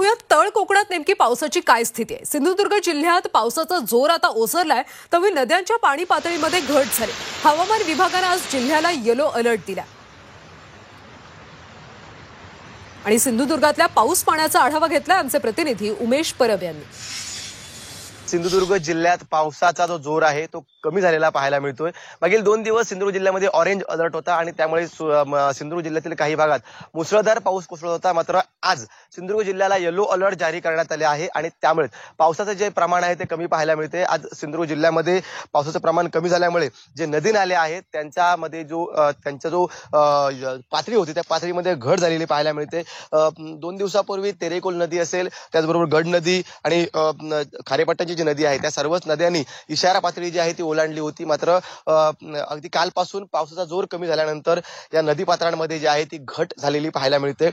पाहूया तळ कोकणात नेमकी पावसाची काय स्थिती आहे। सिंधुदुर्ग जिल्ह्यात पावसाचा जोर आता ओसरलाय, तरी नद्यांच्या पाणी पातळीमध्ये घट झाली। हवामान विभागाने आज जिल्ह्याला येलो अलर्ट दिला आणि सिंधुदुर्गातल्या पाऊस पाण्याचा आढावा घेतला आमचे प्रतिनिधी उमेश परब यांनी। सिंधुदुर्ग जिल्ह्यात पावसाचा जो जोर आहे तो कमी झालेला पाहायला मिळतोय। मागील 2 दिवस सिंधुदुर्ग जिल्ह्यामध्ये ऑरेंज अलर्ट होता आणि त्यामुळे सिंधुदुर्ग जिल्ह्यातील काही भागात मुसळधार पाऊस कोसळत होता। मात्र आज सिंधुदुर्ग जिल्ह्याला येलो अलर्ट जारी करण्यात आले आहे आणि त्यामुळे पावसाचे जे प्रमाण आहे ते कमी पाहायला मिळते। आज सिंधुदुर्ग जिल्ह्यामध्ये पावसाचं प्रमाण कमी झाल्यामुळे जे नदी नाले आहेत त्यांच्यामध्ये त्यांचा जो पातळी होती त्या पातळीमध्ये घट झालेली पाहायला मिळते। 2 दिवसापूर्वी तेरेकोल नदी असेल, त्याचबरोबर गड नदी आणि खारेपट्ट्याची जी नदी आहे त्या सर्वच नद्यांनी इशारा पातळी जी आहे ती ओलांडली होती। मात्र अगदी कालपासून पावसाचा जोर कमी झाल्यानंतर या नदी पात्रांमध्ये जी आहे ती घट झालेली पाहायला मिळते।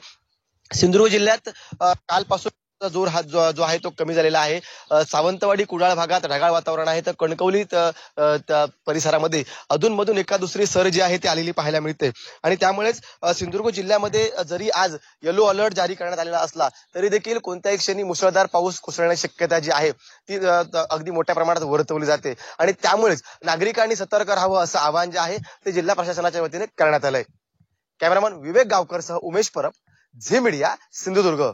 सिंधुदुर्ग जिल्ह्यात कालपासून जोर हा जो आहे तो कमी झालेला आहे। सावंतवाडी कुडाळ भागात ढगाळ वातावरण आहे, तर कणकवली परिसरामध्ये अधूनमधून एका दुसरी सर जी आहे ती आलेली पाहायला मिळते आणि त्यामुळेच सिंधुदुर्ग जिल्ह्यामध्ये जरी आज येलो अलर्ट जारी करण्यात आलेला असला तरी देखील कोणत्याही क्षणी मुसळधार पाऊस कोसळण्याची शक्यता जी आहे ती अगदी मोठ्या प्रमाणात वर्तवली जाते आणि त्यामुळेच नागरिकांनी सतर्क राहावं असं आवाहन जे आहे ते जिल्हा प्रशासनाच्या वतीने करण्यात आलंय। कॅमेरामन विवेक गावकरसह उमेश परब, झी मीडिया, सिंधुदुर्ग।